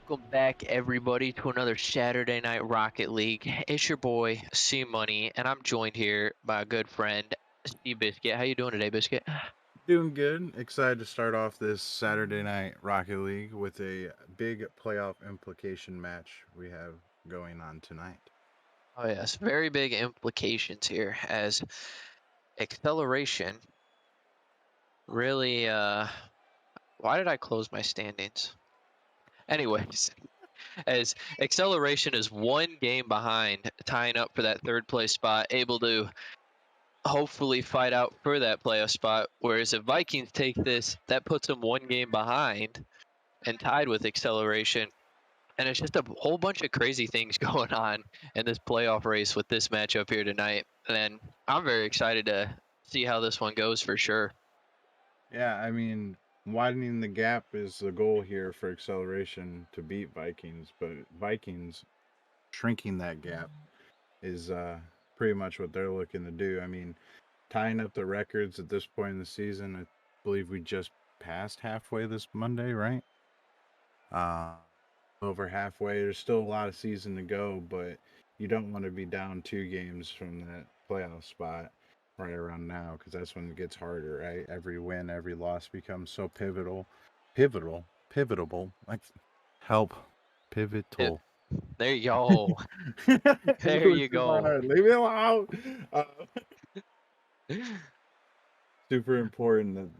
Welcome back, everybody, to another Saturday Night Rocket League. It's your boy C Money, and I'm joined here by a good friend, Steve Biscuit. How you doing today, Biscuit? Doing good. Excited to start off this Saturday night Rocket League with a big playoff implication match we have going on tonight. Oh yes, very big implications here as acceleration really. Why did I close my standings? Anyways, as acceleration is one game behind, tying up for that third place spot, able to hopefully fight out for that playoff spot. Whereas if Vikings take this, that puts them one game behind and tied with acceleration. And it's just a whole bunch of crazy things going on in this playoff race with this matchup here tonight. And I'm very excited to see how this one goes for sure. Yeah, I mean, widening the gap is the goal here for acceleration to beat Vikings, but Vikings shrinking that gap is pretty much what they're looking to do. I mean, tying up the records at this point in the season, I believe we just passed halfway this Monday, right? Uh, over halfway. There's still a lot of season to go, but you don't want to be down 2 games from that playoff spot right around now because that's when it gets harder, right? Every win, every loss becomes so pivotable. Like, help, Yep. pivotal. There you go. There English you is go. hard. Leave me alone. Super important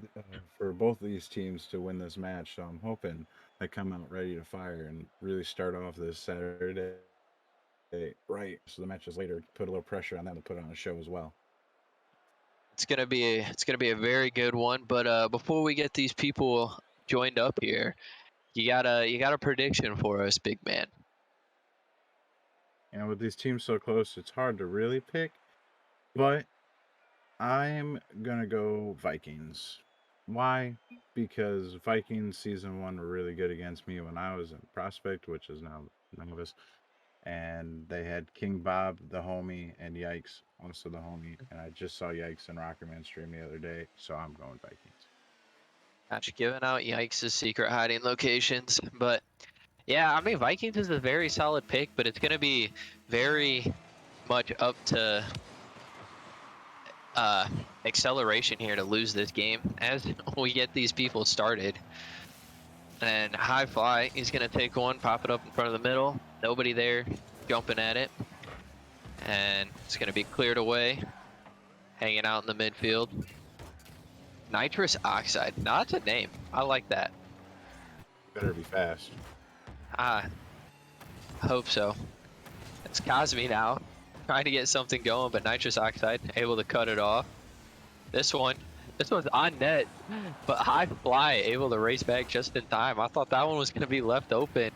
for both of these teams to win this match. So I'm hoping they come out ready to fire and really start off this Saturday right. So the matches later put a little pressure on them to put on a show as well. It's gonna be a very good one. But before we get these people joined up here, you got a prediction for us, big man. And with these teams so close, it's hard to really pick. But I'm gonna go Vikings. Why? Because Vikings season one were really good against me when I was in Prospect, which is now Novice, and they had King Bob, the homie, and Yikes, also the homie. And I just saw Yikes and Rockerman stream the other day, so I'm going Vikings. Not giving out Yikes' secret hiding locations, but yeah, I mean Vikings is a very solid pick, but it's gonna be very much up to uh, acceleration here to lose this game as we get these people started. And high fly, he's gonna take one, pop it up in front of the middle. Nobody there jumping at it, and it's gonna be cleared away, hanging out in the midfield. Nitrous oxide, now that's a name. I like that. Better be fast. I hope so. It's Cosme now, trying to get something going, but nitrous oxide able to cut it off. This one's on net, but high fly able to race back just in time. I thought that one was going to be left open,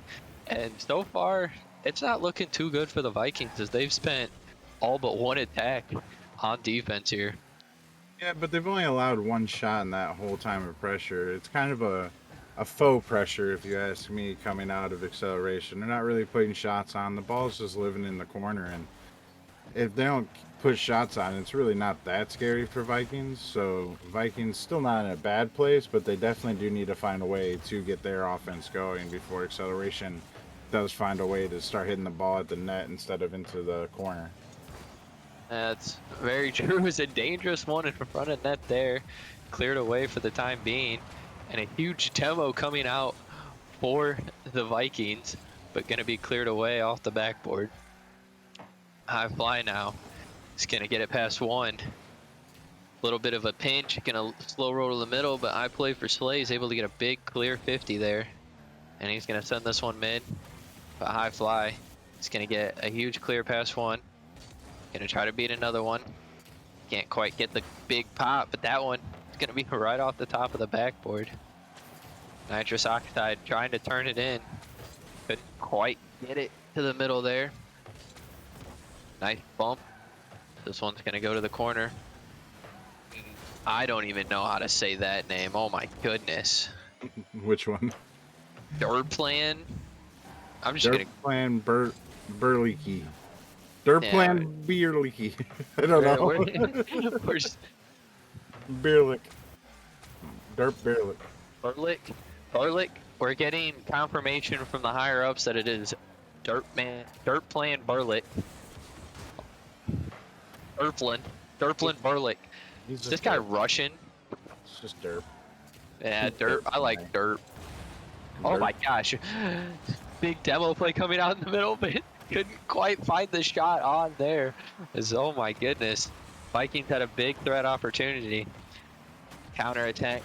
and so far it's not looking too good for the Vikings as they've spent all but one attack on defense here. Yeah, but they've only allowed one shot in that whole time of pressure. It's kind of a faux pressure, if you ask me, coming out of acceleration. They're not really putting shots on. The ball's just living in the corner, and if they don't put shots on, it's really not that scary for Vikings. So Vikings still not in a bad place, but they definitely do need to find a way to get their offense going before acceleration does find a way to start hitting the ball at the net instead of into the corner. That's very true. It's a dangerous one in front of net there, cleared away for the time being, and a huge demo coming out for the Vikings, but going to be cleared away off the backboard. High fly now. He's going to get it past one. Little bit of a pinch, going to slow roll to the middle, but high play for Slay. He's able to get a big clear 50 there. And he's going to send this one mid. But high fly. He's going to get a huge clear past one. Going to try to beat another one. Can't quite get the big pop, but that one is going to be right off the top of the backboard. Nitrous oxide trying to turn it in. Couldn't quite get it to the middle there. Nice bump. This one's going to go to the corner. I don't even know how to say that name. Oh my goodness. Which one? Durplan? I'm just going to... Durplan Burleaky. Durplan Beer Leaky. I don't know. We're just... Beerlick. Derp Beerlick. Barlick? Barlick? We're getting confirmation from the higher ups that it is Dirt Playing Burlick. Derplin Burlick. He's Is just this guy derp. Russian? It's just derp. Yeah, He's Dirt. derp I like guy. Dirt. Oh Derp. my gosh. Big demo play coming out in the middle, but couldn't quite find the shot on there. Oh my goodness. Vikings had a big threat opportunity. Counterattack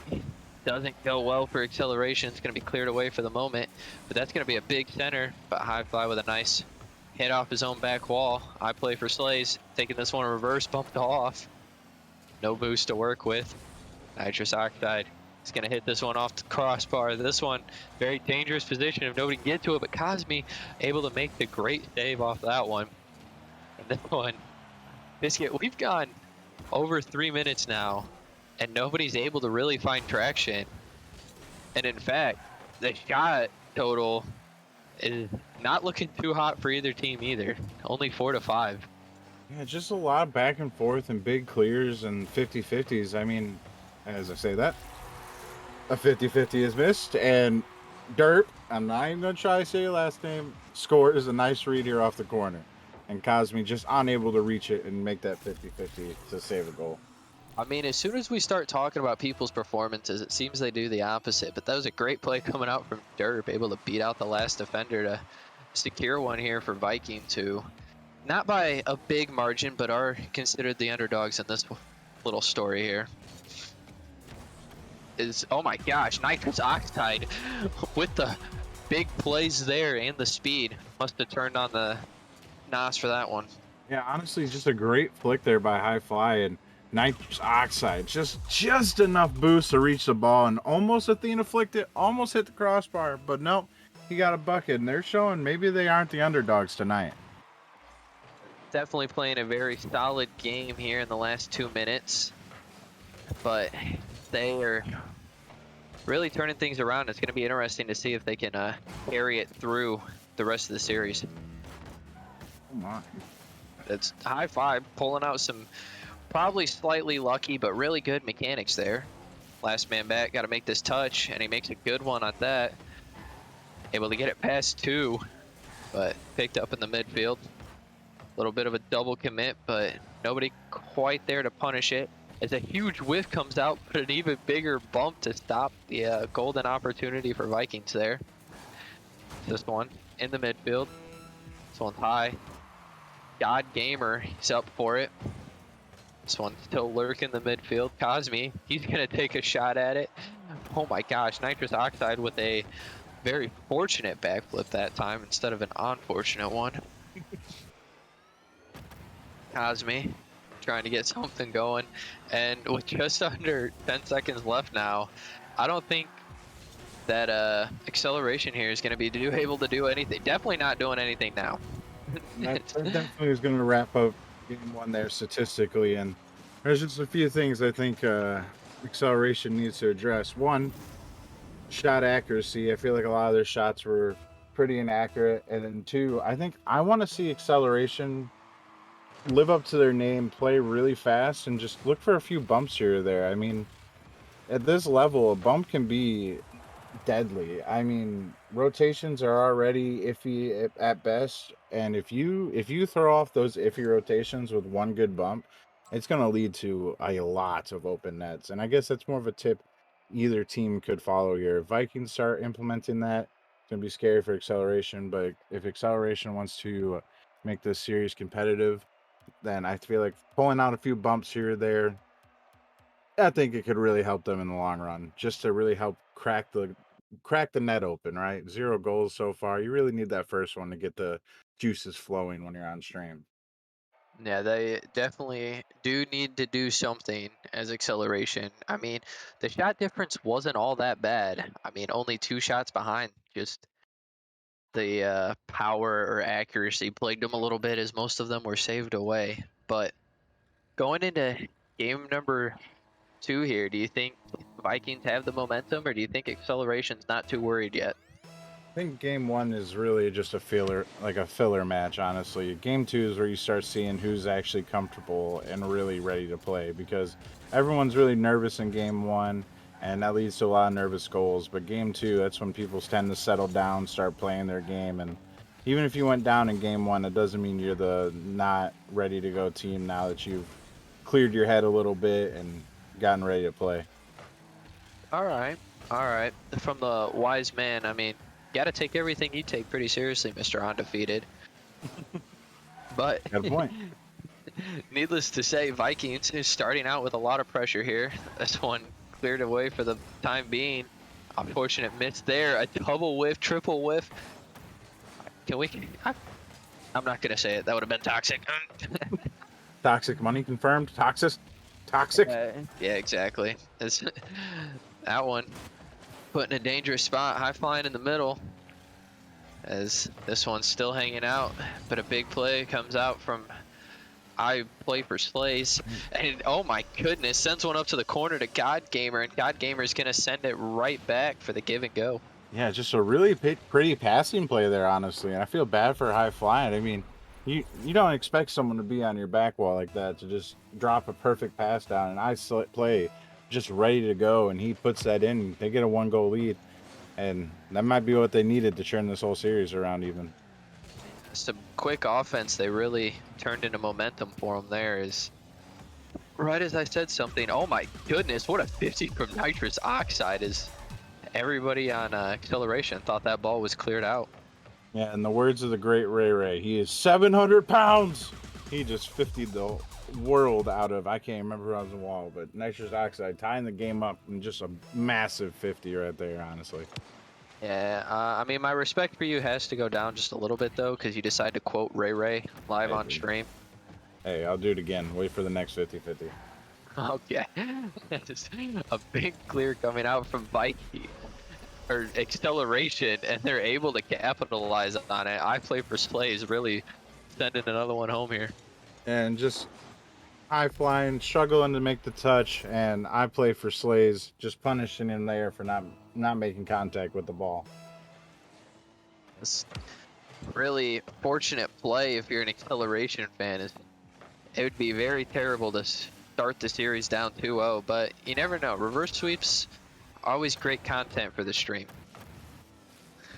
doesn't go well for acceleration. It's going to be cleared away for the moment, but that's going to be a big center. But High Fly with a nice hit off his own back wall. I play for Slays, taking this one reverse, bumped off. No boost to work with. Nitrous Oxide is going to hit this one off the crossbar. This one, very dangerous position if nobody can get to it, but Cosme able to make the great save off that one. And this one, Biscuit, we've gone over 3 minutes now, and nobody's able to really find traction. And in fact, the shot total is not looking too hot for either team either. Only 4 to 5. Yeah, just a lot of back and forth and big clears and 50-50s. I mean, as I say that, a 50-50 is missed, and Derp, I'm not even going to try to say your last name, scores a nice read here off the corner. And Cosme just unable to reach it and make that 50-50 to save a goal. I mean, as soon as we start talking about people's performances, it seems they do the opposite. But that was a great play coming out from Derp, able to beat out the last defender to secure one here for Vikings, who, not by a big margin, but are considered the underdogs in this little story here. Oh my gosh, Nitrous Oxide with the big plays there and the speed. Must have turned on the NOS for that one. Yeah, honestly, just a great flick there by High Fly and Nitrous Oxide. Just enough boost to reach the ball, and almost Athena flicked it, almost hit the crossbar, but nope, he got a bucket, and they're showing maybe they aren't the underdogs tonight. Definitely playing a very solid game here in the last 2 minutes, but they are really turning things around. It's going to be interesting to see if they can carry it through the rest of the series. Oh my. It's High Five pulling out some probably slightly lucky, but really good mechanics there. Last man back, got to make this touch, and he makes a good one at that. Able to get it past 2, but picked up in the midfield. A little bit of a double commit, but nobody quite there to punish it. As a huge whiff comes out, but an even bigger bump to stop the golden opportunity for Vikings there. This one in the midfield. This one's high. God Gamer, he's up for it. This one's still lurking the midfield. Cosme, he's gonna take a shot at it. Oh my gosh, Nitrous Oxide with a very fortunate backflip that time instead of an unfortunate one. Cosme trying to get something going, and with just under 10 seconds left now, I don't think that acceleration here is going to be able to do anything. Definitely not doing anything now. That definitely is going to wrap up game one there statistically, and there's just a few things I think acceleration needs to address. One, shot accuracy. I feel like a lot of their shots were pretty inaccurate, and then two, I think I want to see acceleration live up to their name, play really fast, and just look for a few bumps here or there. I mean, at this level, a bump can be deadly. I mean, rotations are already iffy at best, and if you throw off those iffy rotations with one good bump, it's going to lead to a lot of open nets. And I guess that's more of a tip either team could follow here. If Vikings start implementing that, it's going to be scary for acceleration, but if acceleration wants to make this series competitive, then I feel like pulling out a few bumps here or there, I think it could really help them in the long run, just to really help crack the net open, right? 0 goals so far. You really need that first one to get the juices flowing when you're on stream. Yeah, they definitely do need to do something as acceleration. I mean, the shot difference wasn't all that bad. I mean, only 2 shots behind. Just the power or accuracy plagued them a little bit as most of them were saved away. But going into game number 2 here, do you think Vikings have the momentum, or do you think acceleration's not too worried yet? I think game one is really just a filler match, honestly. Game two is where you start seeing who's actually comfortable and really ready to play, because everyone's really nervous in game one. and that leads to a lot of nervous goals. But game 2, that's when people tend to settle down, start playing their game, and even if you went down in game 1, it doesn't mean you're the not ready to go team now that you've cleared your head a little bit and gotten ready to play. All right. All right. From the wise man, I mean, got to take everything you take pretty seriously, Mr. Undefeated. But Got a point. needless to say, Vikings is starting out with a lot of pressure here. This one cleared away for the time being. Unfortunate miss there. A double whiff, triple whiff. Can we? I'm not going to say it. That would have been toxic. Toxic money confirmed. Toxic. Yeah, exactly. That one put in a dangerous spot. High flying in the middle. As this one's still hanging out, but a big play comes out from I play for Slays, and oh my goodness, sends one up to the corner to God Gamer, and God Gamer is gonna send it right back for the give and go. Yeah, just a really pretty passing play there, honestly. And I feel bad for high flying. I mean, you don't expect someone to be on your back wall like that to just drop a perfect pass down, and I play just ready to go, and he puts that in. They get a 1-goal lead, and that might be what they needed to turn this whole series around. Even Some quick offense, they really turned into momentum for them there. Is right as I said something. Oh my goodness, what a 50 from nitrous oxide! Is everybody on acceleration thought that ball was cleared out. yeah, in the words of the great Ray, he is 700 pounds. He just 50'd the world out of, I can't remember who I was on the wall, but nitrous oxide tying the game up in just a massive 50 right there, honestly. Yeah, I mean, my respect for you has to go down just a little bit, though, because you decided to quote Ray live on stream. Hey, I'll do it again. Wait for the next 50-50. Okay. Just a big clear coming out from Viking, or acceleration, and they're able to capitalize on it. I play for Slays, really sending another one home here. And just high flying, struggling to make the touch, and I play for Slays, just punishing him there for not making contact with the ball. It's really fortunate play if you're an acceleration fan. It would be very terrible to start the series down 2-0, but you never know. Reverse sweeps, always great content for the stream.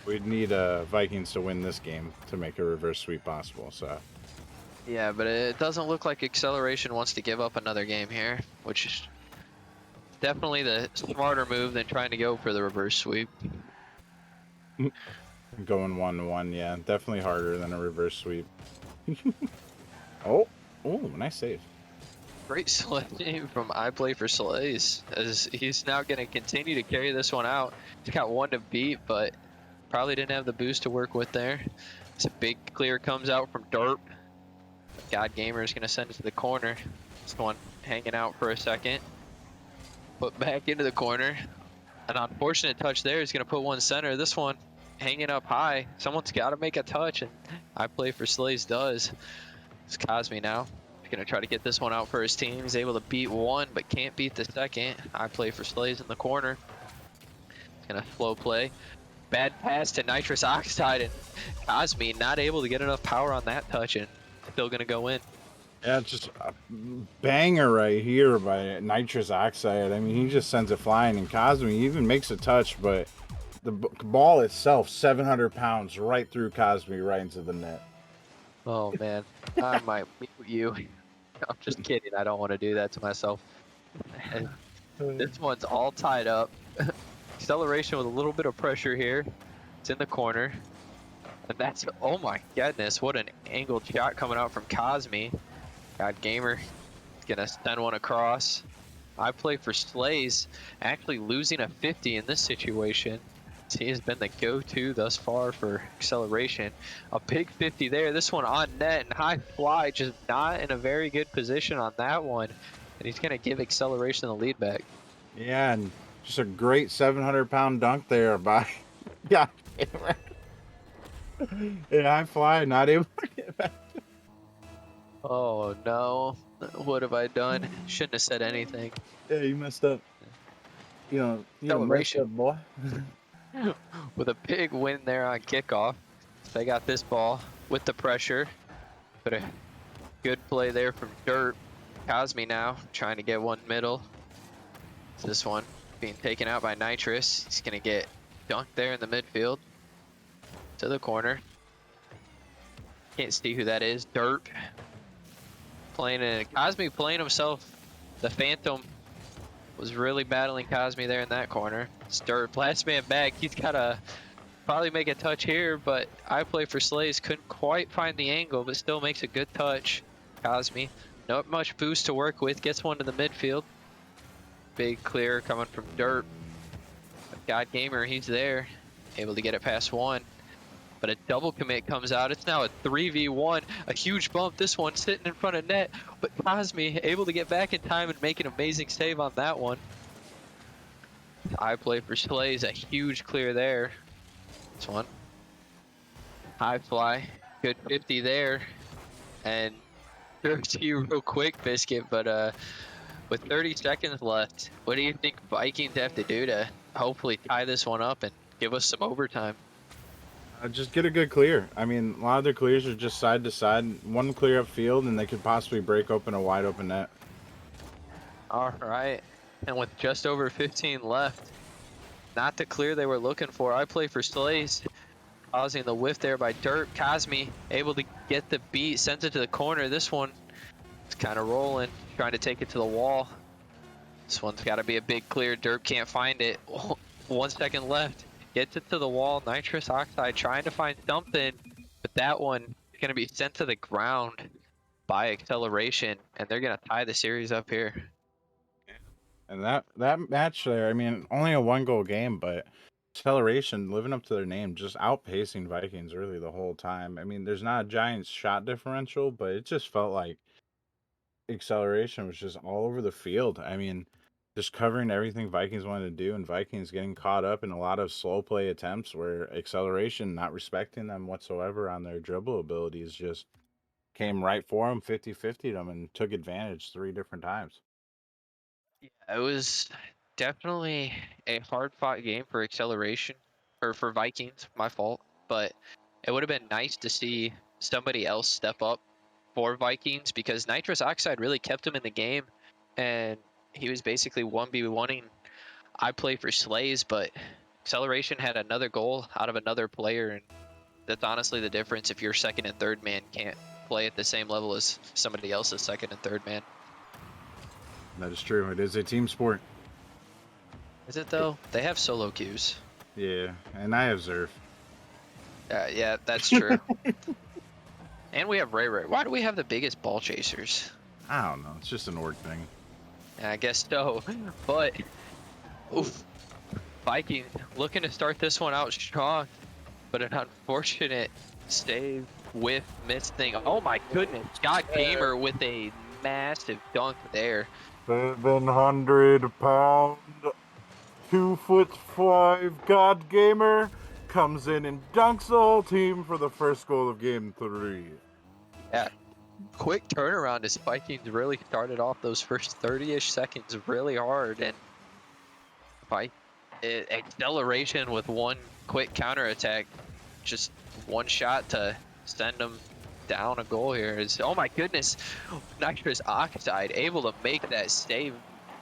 We'd need Vikings to win this game to make a reverse sweep possible. So Yeah, but it doesn't look like acceleration wants to give up another game here, which is definitely the smarter move than trying to go for the reverse sweep. going 1-1, yeah, definitely harder than a reverse sweep. Oh, nice save. Great slay from I Play for Slays, as he's now going to continue to carry this one out. He's got one to beat, but probably didn't have the boost to work with there. It's a big clear comes out from Derp. God Gamer is going to send it to the corner. This one hanging out for a second. Put back into the corner. An unfortunate touch there is going to put one center. This one hanging up high. Someone's got to make a touch, and I Play for Slays does. It's Cosme now. He's going to try to get this one out for his team. He's able to beat one, but can't beat the second. I Play for Slays in the corner. He's going to slow play. Bad pass to Nitrous Oxide, and Cosme not able to get enough power on that touch, and still going to go in. Yeah, just a banger right here by Nitrous Oxide. I mean, he just sends it flying, and Cosme even makes a touch, but the ball itself, 700 pounds, right through Cosme, right into the net. Oh, man. I might mute you. I'm just kidding. I don't want to do that to myself. This one's all tied up. Acceleration with a little bit of pressure here. It's in the corner. And that's, oh my goodness, what an angled shot coming out from Cosme. God Gamer is going to send one across. I Play for Slays, actually losing a 50 in this situation. He has been the go-to thus far for acceleration. A big 50 there. This one on net, and high fly, just not in a very good position on that one. And he's going to give acceleration the lead back. Yeah, and just a great 700-pound dunk there by God. Yeah, I fly, not able to get back. Oh no, what have I done? Shouldn't have said anything. Yeah, you messed up. You know messed Acceleration. up, boy. With a big win there on kickoff. They got this ball with the pressure. But a good play there from Dirt. Cosme now trying to get one middle. This one being taken out by Nitrous. He's gonna get dunked there in the midfield to the corner. Can't see who that is. Derp playing in Cosme playing himself. The Phantom was really battling Cosme there in that corner. It's Derp, last man back. He's gotta probably make a touch here, but I play for Slays. Couldn't quite find the angle, but still makes a good touch. Cosme, not much boost to work with. Gets one to the midfield. Big clear coming from Derp. God Gamer, he's there, able to get it past one. But a double commit comes out. It's now a 3v1, a huge bump. This one sitting in front of net, but Cosme able to get back in time and make an amazing save on that one. I play for Slays, a huge clear there. This one. High fly, good 50 there. And throws to you real quick, Biscuit, but with 30 seconds left, what do you think Vikings have to do to hopefully tie this one up and give us some overtime? Just get a good clear. I mean, a lot of their clears are just side to side. One clear upfield, and they could possibly break open a wide open net. All right, and with just over 15 left, not the clear they were looking for. I play for Slays, causing the whiff there by Dirt. Cosme able to get the beat, sends it to the corner. This one is kind of rolling, trying to take it to the wall. This one's got to be a big clear. Derp can't find it. 1 second left. Gets it to the wall. Nitrous Oxide trying to find something, but that one is going to be sent to the ground by Acceleration, and they're going to tie the series up here. And that match there, I mean, only a 1-goal game, but Acceleration living up to their name, just outpacing Vikings really the whole time. I mean, there's not a giant shot differential, but it just felt like Acceleration was just all over the field. I mean, just covering everything Vikings wanted to do, and Vikings getting caught up in a lot of slow play attempts where Acceleration, not respecting them whatsoever on their dribble abilities, just came right for them, 50-50 them, and took advantage 3 different times. Yeah, it was definitely a hard-fought game for Acceleration, or for Vikings, my fault, but it would have been nice to see somebody else step up for Vikings because Nitrous Oxide really kept him in the game, and he was basically 1v1ing. I play for Slays, but Acceleration had another goal out of another player, and that's honestly the difference if your second and third man can't play at the same level as somebody else's second and third man. That is true. It is a team sport. Is it though? They have solo queues. Yeah, and I have Zerf. Yeah, that's true. And we have Ray Ray. Why do we have the biggest ball chasers? I don't know. It's just an org thing. I guess so. But, oof. Vikings looking to start this one out strong, but an unfortunate save with missed thing. Oh my goodness. God Gamer with a massive dunk there. 700-pound, 2'5" God Gamer comes in and dunks the whole team for the first goal of game 3. Yeah, quick turnaround as Vikings really started off those first 30-ish seconds really hard, and Acceleration with one quick counterattack, just one shot to send them down a goal here. Oh my goodness, Nitrous Oxide able to make that save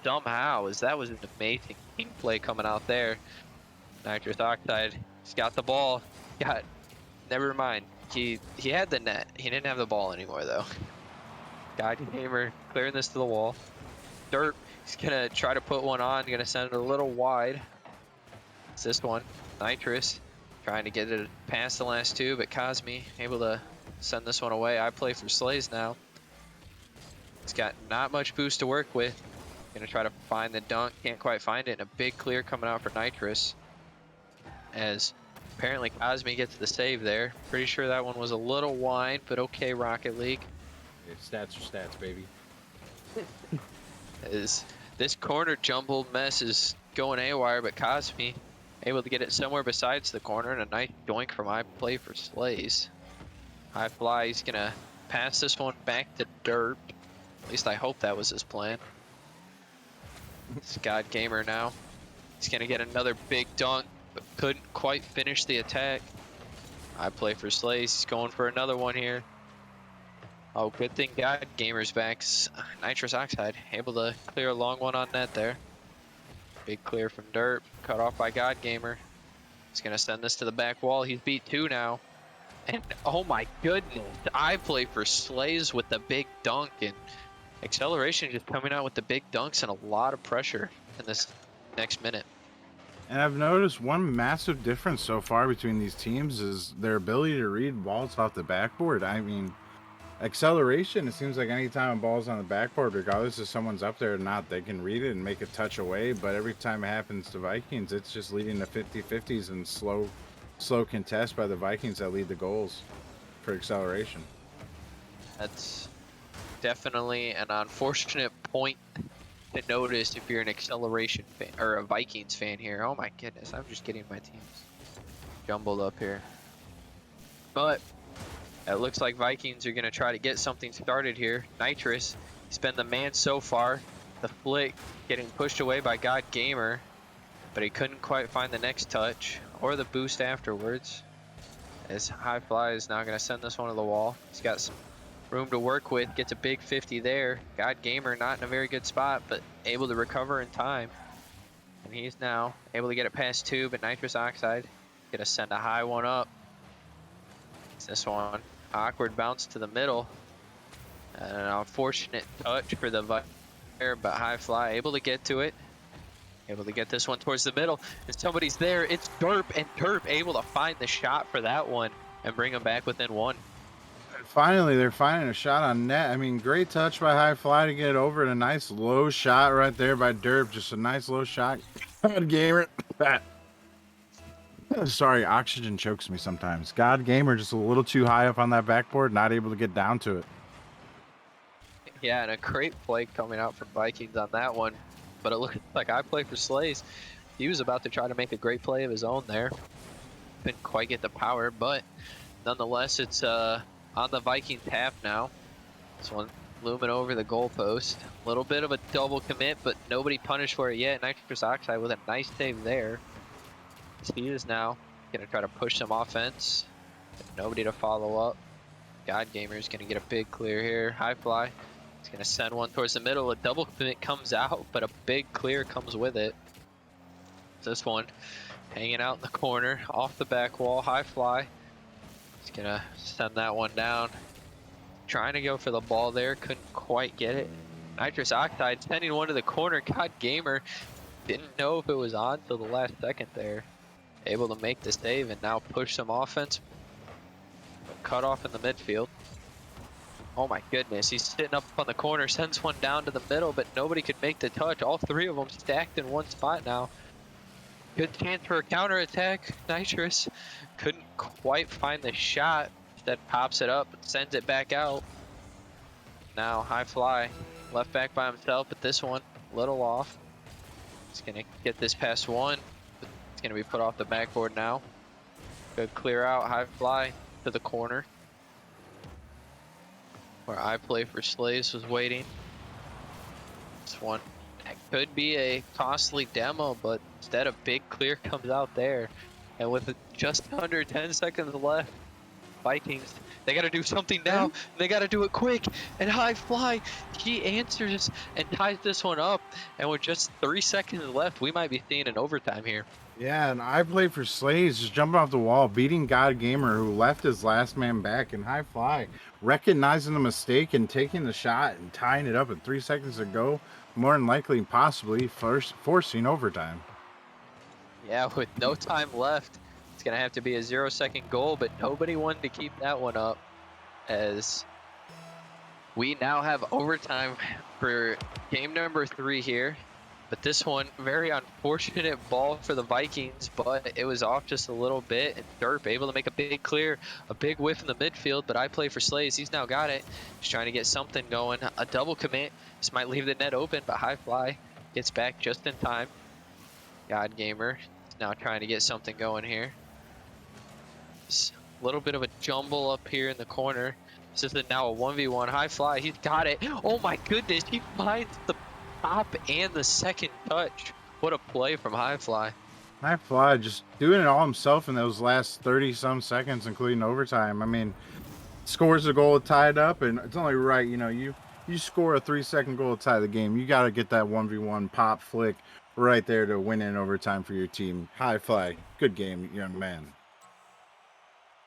somehow, as that was an amazing team play coming out there. Nitrous Oxide, he's got the ball, never mind. He had the net. He didn't have the ball anymore though. God Gamer clearing this to the wall. Dirt, he's gonna try to put one on, gonna send it a little wide. It's this one. Nitrous trying to get it past the last two, but Cosme able to send this one away. I play for Slays now. He's got not much boost to work with. Gonna try to find the dunk, can't quite find it, and a big clear coming out for Nitrous. As apparently Cosme gets the save there. Pretty sure that one was a little wide, but okay, Rocket League. Yeah, stats are stats, baby. As this corner jumbled mess is going haywire, but Cosme able to get it somewhere besides the corner, and a nice doink from I play for Slays. High fly, he's gonna pass this one back to Dirt. At least I hope that was his plan. It's God Gamer now. He's gonna get another big dunk, but couldn't quite finish the attack. I play for Slays, he's going for another one here. Oh, good thing God Gamer's back. Nitrous Oxide able to clear a long one on net there. Big clear from Derp, cut off by God Gamer. He's gonna send this to the back wall. He's beat 2 now. And oh my goodness, I play for Slays with the big dunk, and Acceleration just coming out with the big dunks and a lot of pressure in this next minute. And I've noticed one massive difference so far between these teams is their ability to read balls off the backboard. I mean, Acceleration, it seems like anytime a ball's on the backboard, regardless if someone's up there or not, they can read it and make a touch away. But every time it happens to Vikings, it's just leading to 50-50s and slow contest by the Vikings that lead the goals for Acceleration. That's definitely an unfortunate point to notice if you're an Acceleration fan or a Vikings fan here. Oh my goodness, I'm just getting my teams jumbled up here. But it looks like Vikings are going to try to get something started here. Nitrous, he's been the man so far. The flick getting pushed away by God Gamer, but he couldn't quite find the next touch or the boost afterwards. As High Fly is now going to send this one to the wall. He's got some room to work with, gets a big 50 there. God Gamer not in a very good spot, but able to recover in time. And he's now able to get it past 2, but Nitrous Oxide going to send a high one up. It's this one. Awkward bounce to the middle. And an unfortunate touch for the Viper, but High Fly able to get to it. Able to get this one towards the middle. And somebody's there. It's Derp, and Derp able to find the shot for that one and bring him back within 1. Finally, they're finding a shot on net. I mean, great touch by High Fly to get it over, and a nice low shot right there by Derp. Just a nice low shot. God Gamer. Sorry, oxygen chokes me sometimes. God Gamer just a little too high up on that backboard, not able to get down to it. Yeah, and a great play coming out from Vikings on that one. But it looks like I play for Slays. He was about to try to make a great play of his own there. Couldn't quite get the power, but nonetheless, it's on the Vikings half now. This one looming over the goalpost. A little bit of a double commit, but nobody punished for it yet. Nitrous Oxide with a nice save there. He is now going to try to push some offense. Nobody to follow up. God Gamer is going to get a big clear here. High Fly. He's going to send one towards the middle. A double commit comes out, but a big clear comes with it. This one hanging out in the corner off the back wall. High Fly. He's going to send that one down. Trying to go for the ball there. Couldn't quite get it. Nitrous Oxide sending one to the corner. God Gamer didn't know if it was on till the last second there. Able to make the save and now push some offense. Cut off in the midfield. Oh my goodness, he's sitting up on the corner, sends one down to the middle, but nobody could make the touch. All 3 of them stacked in one spot now. Good chance for a counterattack. Nitrous couldn't quite find the shot. Instead pops it up and sends it back out. Now High Fly, left back by himself, but this one, little off. He's gonna get this past 1. It's going to be put off the backboard now. Good clear out, High Fly to the corner. Where I play for Slays was waiting. This one could be a costly demo, but instead a big clear comes out there. And with just under 10 seconds left, Vikings, they got to do something now. They got to do it quick. And High Fly, he answers and ties this one up. And with just 3 seconds left, we might be seeing an overtime here. Yeah, and I played for Slays, just jumping off the wall, beating God Gamer, who left his last man back, and High Fly, recognizing the mistake and taking the shot and tying it up at 3 seconds to go, more than likely, possibly, forcing overtime. Yeah, with no time left, it's going to have to be a 0-second goal, but nobody wanted to keep that one up, as we now have overtime for game number 3 here. But this one, very unfortunate ball for the Vikings, but it was off just a little bit. And Derp able to make a big clear, a big whiff in the midfield, but I play for Slays. He's now got it. He's trying to get something going. A double commit. This might leave the net open, but High Fly gets back just in time. God Gamer is now trying to get something going here. Just a little bit of a jumble up here in the corner. This is now a 1v1. High Fly, he's got it. Oh my goodness, he finds the top and the second touch. What a play from High Fly. High Fly just doing it all himself in those last 30-some seconds, including overtime. I mean, scores a goal to tie it up, and it's only right, you know, you score a 3-second goal to tie the game. You got to get that 1v1 pop flick right there to win in overtime for your team. High fly. Good game, young man.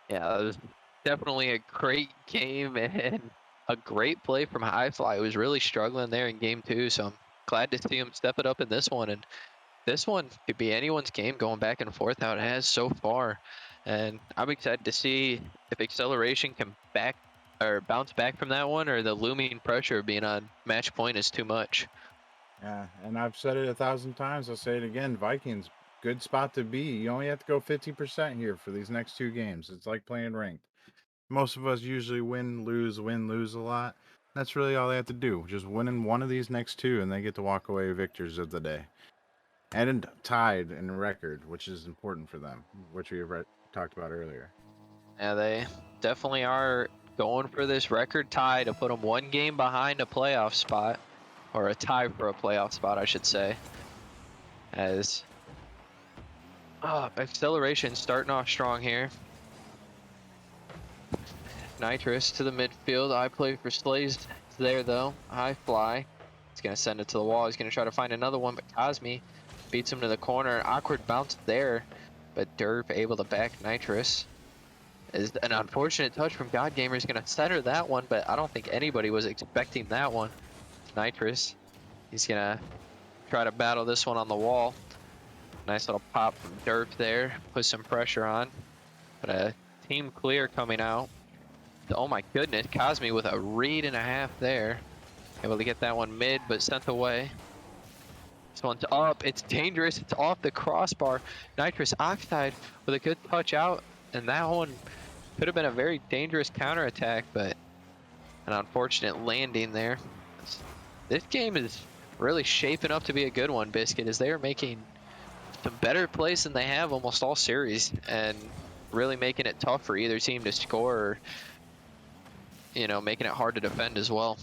Yeah, it was definitely a great game and a great play from Highfly. He was really struggling there in game 2, so I'm glad to see him step it up in this one. And this one could be anyone's game going back and forth how it has so far. And I'm excited to see if Acceleration can bounce back from that one, or the looming pressure of being on match point is too much. Yeah, and I've said it 1,000 times. I'll say it again. Vikings, good spot to be. You only have to go 50% here for these next 2 games. It's like playing ranked. Most of us usually win, lose a lot. That's really all they have to do. Just win in one of these next 2, and they get to walk away victors of the day. And tied in record, which is important for them, which we talked about earlier. Yeah, they definitely are going for this record tie to put them 1 game behind a playoff spot, or a tie for a playoff spot, I should say. As Acceleration starting off strong here. Nitrous to the midfield. I play for Slays there though. High fly. He's gonna send it to the wall. He's gonna try to find another one, but Cosme beats him to the corner. An awkward bounce there, but Derp able to back Nitrous. Is an unfortunate touch from God Gamer. Is gonna center that one, but I don't think anybody was expecting that one. Nitrous. He's gonna try to battle this one on the wall. Nice little pop from Derp there. Put some pressure on. But a team clear coming out. Oh my goodness, Cosme with a read and a half there. Able to get that one mid, but sent away. This one's up, it's dangerous, it's off the crossbar. Nitrous Oxide with a good touch out, and that one could have been a very dangerous counterattack, but an unfortunate landing there. This game is really shaping up to be a good one, Biscuit, as they are making some better plays than they have almost all series, and really making it tough for either team to score, or, you know, making it hard to defend as well.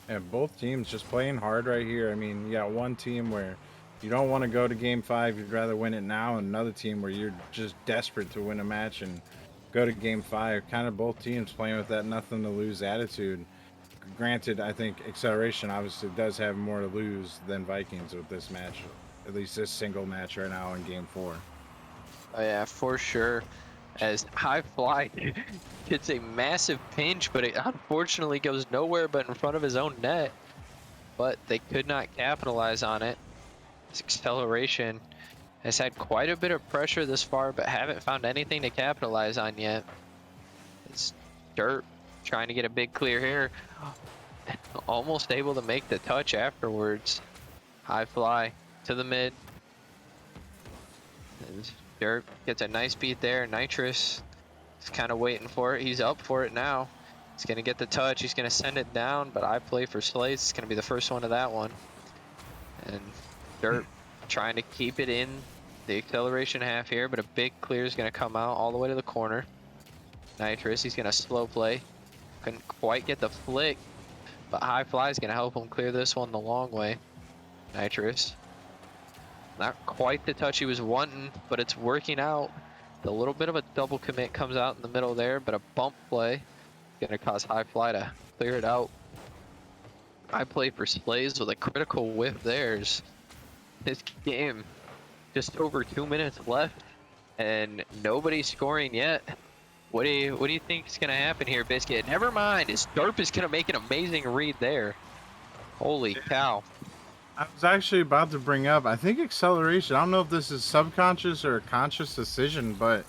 And both teams just playing hard right here. I mean, you got one team where you don't want to go to game 5, you'd rather win it now, and another team where you're just desperate to win a match and go to game 5. Kind of both teams playing with that nothing to lose attitude. Granted, I think Acceleration obviously does have more to lose than Vikings with this match, at least this single match right now in game 4. Oh yeah, for sure. As High Fly gets a massive pinch, but it unfortunately goes nowhere but in front of his own net. But they could not capitalize on it. This Acceleration has had quite a bit of pressure this far, but haven't found anything to capitalize on yet. It's Dirt trying to get a big clear here. Almost able to make the touch afterwards. High Fly to the mid. And Dirt gets a nice beat there. Nitrous is kind of waiting for it. He's up for it now. He's going to get the touch. He's going to send it down, but I play for Slates. It's going to be the first one of that one. And Dirt trying to keep it in the Acceleration half here, but a big clear is going to come out all the way to the corner. Nitrous, he's going to slow play. Couldn't quite get the flick, but High Fly is going to help him clear this one the long way. Nitrous. Not quite the touch he was wanting, but it's working out. A little bit of a double commit comes out in the middle there, but a bump play gonna cause High Fly to clear it out. I play for Slays with a critical whiff there. This game, just over 2 minutes left, and nobody's scoring yet. What do you think is gonna happen here, Biscuit? Never mind, his Derp is gonna make an amazing read there. Holy cow. I was actually about to bring up, I think Acceleration, I don't know if this is subconscious or a conscious decision, but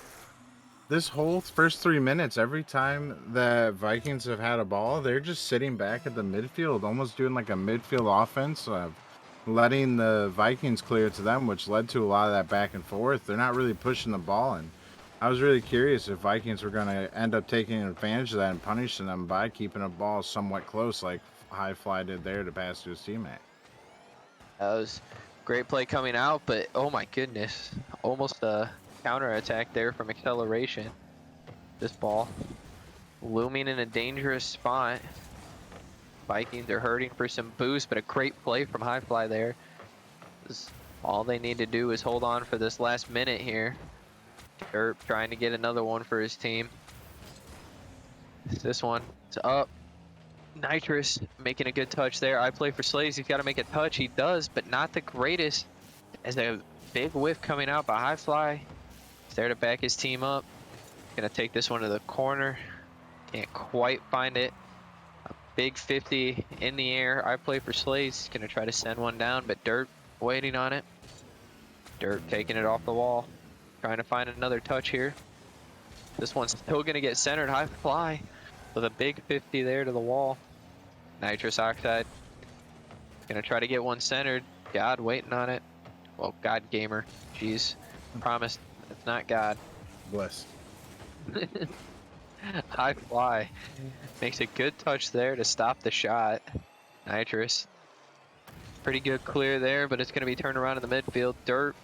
this whole first 3 minutes, every time that Vikings have had a ball, they're just sitting back at the midfield, almost doing like a midfield offense, letting the Vikings clear to them, which led to a lot of that back and forth. They're not really pushing the ball, and I was really curious if Vikings were going to end up taking advantage of that and punishing them by keeping a ball somewhat close, like High Fly did there to pass to his teammate. That was great play coming out, but oh my goodness, almost a counter attack there from Acceleration. This ball looming in a dangerous spot. Vikings are hurting for some boost, but a great play from High Fly there. All they need to do is hold on for this last minute here. Derp trying to get another one for his team. This one, it's up. Nitrous making a good touch there. I play for Slaves. He's got to make a touch. He does, but not the greatest. As a big whiff coming out by High Fly. He's there to back his team up. Gonna take this one to the corner. Can't quite find it. A big 50 in the air. I play for Slays. Gonna try to send one down, but Dirt waiting on it. Dirt taking it off the wall. Trying to find another touch here. This one's still gonna get centered. High Fly with a big 50 there to the wall. Nitrous Oxide. Gonna try to get one centered. God waiting on it. Well, God Gamer. Jeez. Promise it's not God. Bless. High Fly makes a good touch there to stop the shot. Nitrous. Pretty good clear there, but it's going to be turned around in the midfield. Dirt.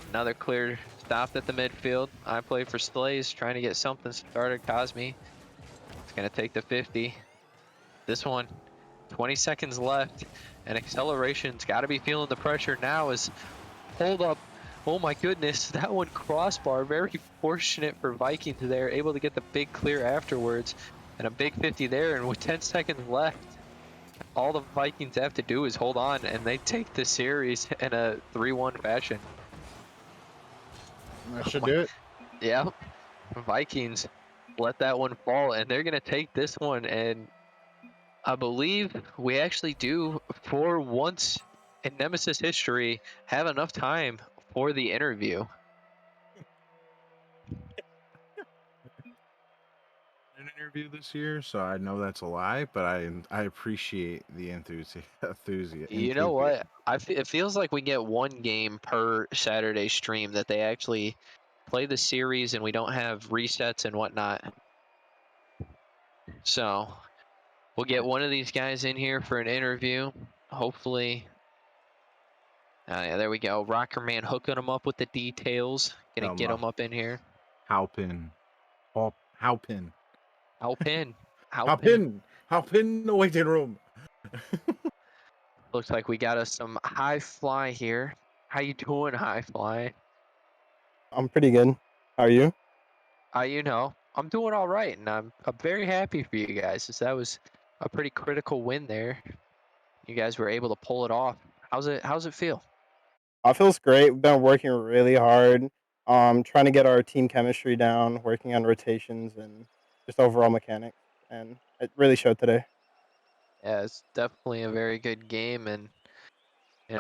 Another clear stopped at the midfield. I play for Slays, trying to get something started. Cosme. It's going to take the 50. This one, 20 seconds left, and Acceleration's got to be feeling the pressure now as hold up. Oh my goodness, that one crossbar, very fortunate for Vikings there, able to get the big clear afterwards, and a big 50 there, and with 10 seconds left, all the Vikings have to do is hold on, and they take the series in a 3-1 fashion. That should do it. Yeah, Vikings let that one fall, and they're gonna take this one, and I believe we actually do, for once in Nemesis history, have enough time for the interview. An interview this year, so I know that's a lie, but I appreciate the You know enthusiasm. what? It feels like we get one game per Saturday stream that they actually play the series and we don't have resets and whatnot. So we'll get one of these guys in here for an interview. Hopefully. Yeah, there we go. Rocker Man hooking him up with the details. Gonna get him up in here. Halpin. Halpin. Halpin. Halpin. Halpin. Halpin in the waiting room. Looks like we got us some High Fly here. How you doing, High Fly? I'm pretty good. How are you? You know, I'm doing all right, and I'm very happy for you guys, as that was a pretty critical win there. You guys were able to pull it off. How's it feel? It feels great. We've been working really hard, trying to get our team chemistry down, working on rotations and just overall mechanics, and it really showed today. Yeah, it's definitely a very good game, and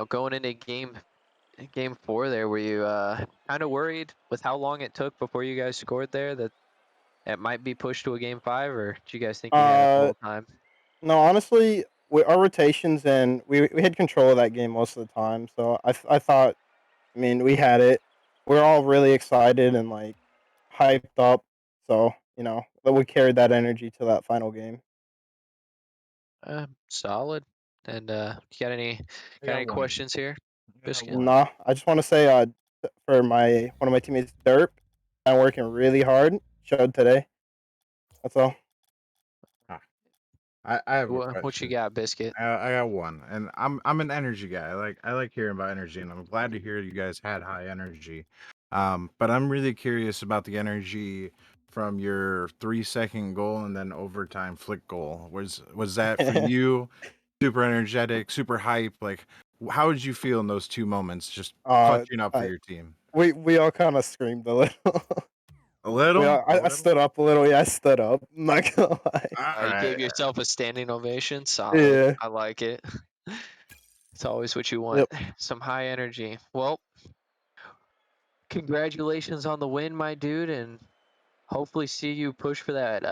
going into game 4 there, were you kind of worried with how long it took before you guys scored there that it might be pushed to a game 5, or did you guys think you had it the Uh, whole time? no, honestly, our rotations and we had control of that game most of the time. So I thought, I mean, we had it. We're all really excited and like hyped up. So that we carried that energy to that final game. Solid. And you got any I got one. questions here, I got Biscuit? one. Nah, I just want to say, for one of my teammates, Derp, I'm working really hard. Showed today. That's all. Ah, I have a What you question. got, Biscuit? I got one, and I'm an energy guy. I like hearing about energy, and I'm glad to hear you guys had high energy. But I'm really curious about the energy from your 3-second goal and then overtime flick goal. Was that for you? Super energetic, super hype. Like, how did you feel in those two moments? Just uh, clutching up for I your team. we all kind of screamed a little. A little, a I little. stood up a little. Yeah, I stood up. I'm not gonna lie. All You right. gave yourself a standing ovation. Solid. Yeah. I like it. It's always what you want. Yep. Some high energy. Well, congratulations on the win, my dude, and hopefully see you push for that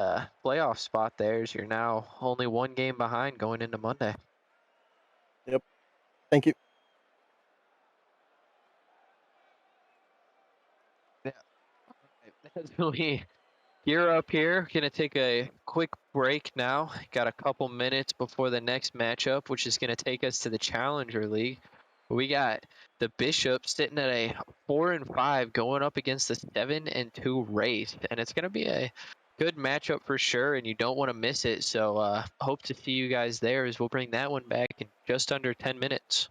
playoff spot there, as you're now only one game behind going into Monday. Yep. Thank you. Yeah. As we gear up here, gonna take a quick break now. Got a couple minutes before the next matchup, which is gonna take us to the Challenger League. We got the Bishop sitting at a 4-5 going up against the 7-2 Wraith, and it's gonna be a good matchup for sure, and you don't want to miss it. So hope to see you guys there, as we'll bring that one back in just under 10 minutes.